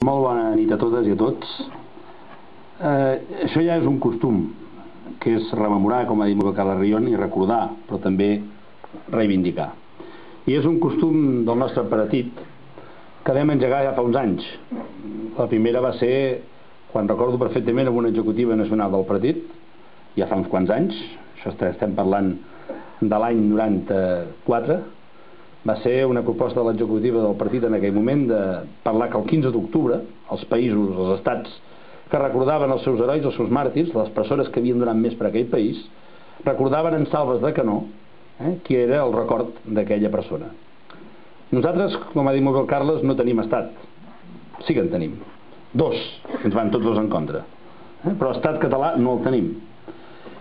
Molt bona nit a totes i a tots. Això ja és un costum, que és rememorar, com ha dit molt bé Carles Rion, i recordar, però també reivindicar. I és un costum del nostre partit que vam engegar ja fa uns anys. La primera va ser, quan recordo perfectament, amb una executiva nacional del partit, ja fa uns quants anys, això estem parlant de l'any 94, va ser una proposta de l'executiva del partit en aquell moment de parlar que el 15 d'octubre els països, els estats que recordaven els seus herois, els seus màrtirs, les persones que havien donat més per aquell país, recordaven en salves de canó qui era el record d'aquella persona. Nosaltres, com ha dit molt bé el Carles, no tenim estat. Sí que en tenim. Dos, que ens van tots dos en contra. Però estat català no el tenim.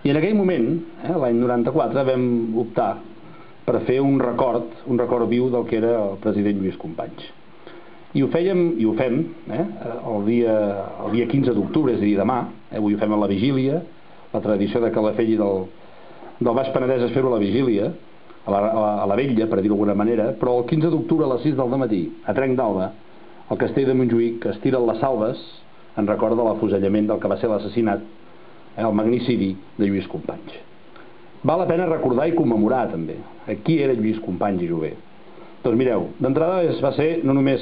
I en aquell moment, l'any 94, vam optar per fer un record viu del que era el president Lluís Companys. I ho fèiem, i ho fem, el dia 15 d'octubre, és a dir, demà, avui ho fem a la vigília, la tradició de Calafell i del Baix Penedès és fer-ho a la vigília, a la vetlla, per dir-ho d'alguna manera, però el 15 d'octubre a les 6 del dematí, a Trenc d'Alba, al castell de Montjuïc, es tiren les salves en record de l'afusellament del que va ser l'assassinat, el magnicidi de Lluís Companys. Val la pena recordar i commemorar també qui era Lluís Companys i Jover. Doncs mireu, d'entrada va ser no només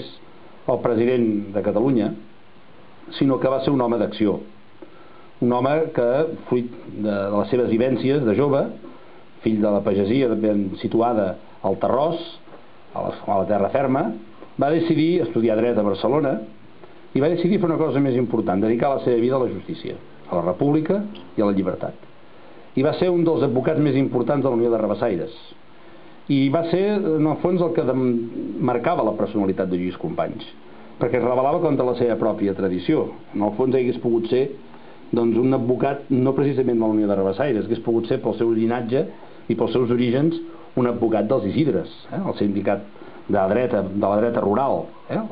el president de Catalunya, sinó que va ser un home d'acció. Un home que, fruit de les seves vivències de jove, fill de la pagesia ben situada al Terrós, a la terra ferma, va decidir estudiar dret a Barcelona i va decidir fer una cosa més important, dedicar la seva vida a la justícia, a la república i a la llibertat. I va ser un dels advocats més importants de la Unió de Rabassaires. I va ser, en el fons, el que marcava la personalitat de Lluís Companys, perquè es rebel·lava contra la seva pròpia tradició. En el fons, hagués pogut ser un advocat, no precisament de la Unió de Rabassaires, hagués pogut ser pel seu llinatge i pels seus orígens un advocat dels Isidres, el sindicat de la dreta rural, el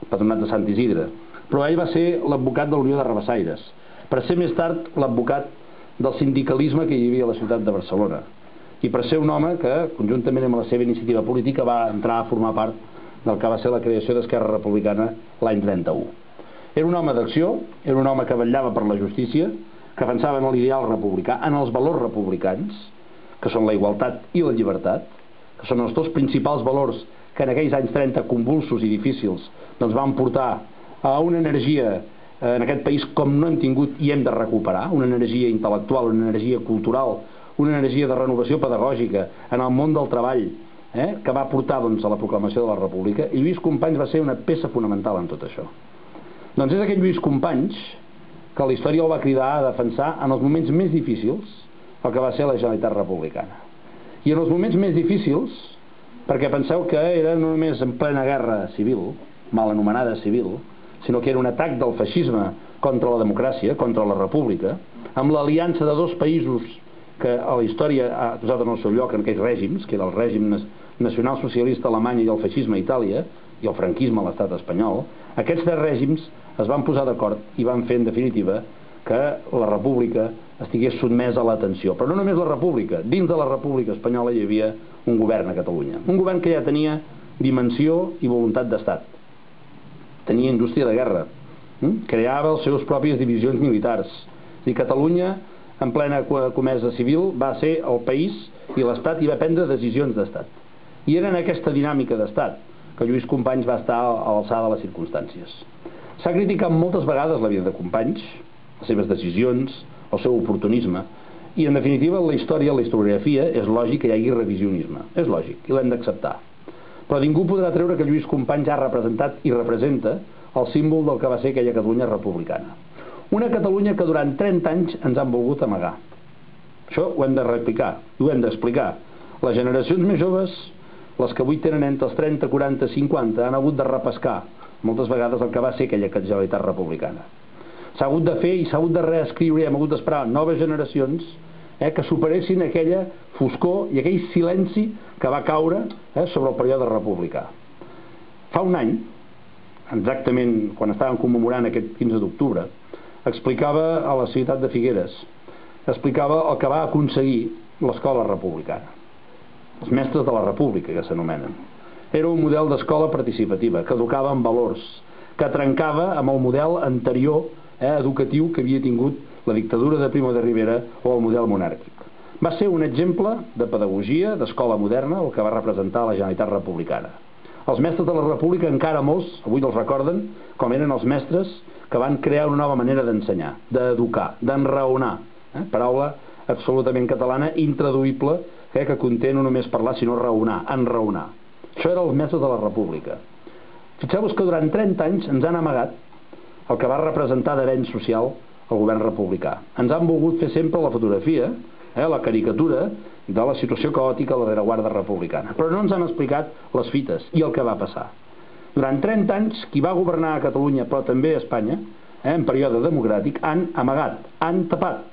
patronat de Sant Isidre. Però ell va ser l'advocat de la Unió de Rabassaires, per ser més tard l'advocat del sindicalisme que hi havia a la ciutat de Barcelona, i per ser un home que, conjuntament amb la seva iniciativa política, va entrar a formar part del que va ser la creació d'Esquerra Republicana l'any 31. Era un home d'acció, era un home que vetllava per la justícia, que pensava en l'ideal republicà, en els valors republicans, que són la igualtat i la llibertat, que són els dos principals valors que en aquells anys 30 convulsos i difícils van portar a una energia en aquest país com no hem tingut i hem de recuperar, una energia intel·lectual, una energia cultural, una energia de renovació pedagògica en el món del treball, que va portar a la proclamació de la República, i Lluís Companys va ser una peça fonamental en tot això. Doncs és aquest Lluís Companys que la història el va cridar a defensar en els moments més difícils el que va ser la Generalitat Republicana. I en els moments més difícils, perquè penseu que era no només en plena guerra civil, mal anomenada civil, sinó que era un atac del feixisme contra la democràcia, contra la república, amb l'aliança de dos països que a la història ha posat en el seu lloc en aquells règims, que era el règim nacionalsocialista alemany i el feixisme a Itàlia, i el franquisme a l'estat espanyol. Aquests tres règims es van posar d'acord i van fer, en definitiva, que la república estigués sotmesa a la tensió. Però no només la república, dins de la república espanyola hi havia un govern a Catalunya. Un govern que ja tenia dimensió i voluntat d'estat. Tenia indústria de guerra, creava les seves pròpies divisions militars. I Catalunya, en plena comesa civil, va ser el país i l'Estat i va prendre decisions d'Estat. I era en aquesta dinàmica d'Estat que Lluís Companys va estar a l'alçada de les circumstàncies. S'ha criticat moltes vegades la vida de Companys, les seves decisions, el seu oportunisme, i en definitiva la història, la historiografia, és lògic que hi hagi revisionisme, és lògic, i l'hem d'acceptar. Però ningú podrà treure que Lluís Companys ha representat i representa el símbol del que va ser aquella Catalunya republicana. Una Catalunya que durant 30 anys ens han volgut amagar. Això ho hem de replicar, ho hem d'explicar. Les generacions més joves, les que avui tenen entre els 30, 40, 50, han hagut de repescar moltes vegades el que va ser aquella Generalitat republicana. S'ha hagut de fer i s'ha hagut de reescriure i hem hagut d'esperar noves generacions que superessin aquella foscor i aquell silenci que va caure sobre el període republicà. Fa un any, exactament quan estàvem commemorant aquest 15 d'octubre, explicava a la ciutat de Figueres, explicava el que va aconseguir l'escola republicana, els mestres de la república que s'anomenen. Era un model d'escola participativa que educava en valors, que trencava amb el model anterior educatiu que havia tingut la dictadura de Primo de Rivera o el model monàrquic. Va ser un exemple de pedagogia, d'escola moderna, el que va representar la Generalitat Republicana. Els mestres de la República encara molts, avui els recorden, com eren els mestres que van crear una nova manera d'ensenyar, d'educar, d'enraonar. Paraula absolutament catalana, intraduïble, que conté no només parlar, sinó raonar, enraonar. Això eren els mestres de la República. Fixeu-vos que durant 30 anys ens han amagat el que va representar d'avenç social el govern republicà. Ens han volgut fer sempre la fotografia, la caricatura de la situació caòtica a la rereguarda republicana. Però no ens han explicat les fites i el que va passar. Durant 30 anys, qui va governar a Catalunya, però també a Espanya, en període democràtic, han amagat, han tapat.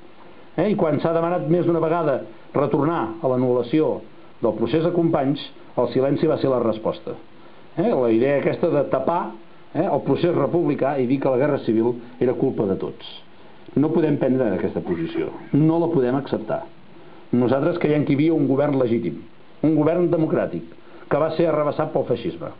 I quan s'ha demanat més d'una vegada retornar a l'anul·lació del procés de Companys, el silenci va ser la resposta. La idea aquesta de tapar el procés republicà i dir que la guerra civil era culpa de tots. No podem prendre aquesta posició, no la podem acceptar. Nosaltres creiem que hi havia un govern legítim, un govern democràtic, que va ser arrabassat pel feixisme.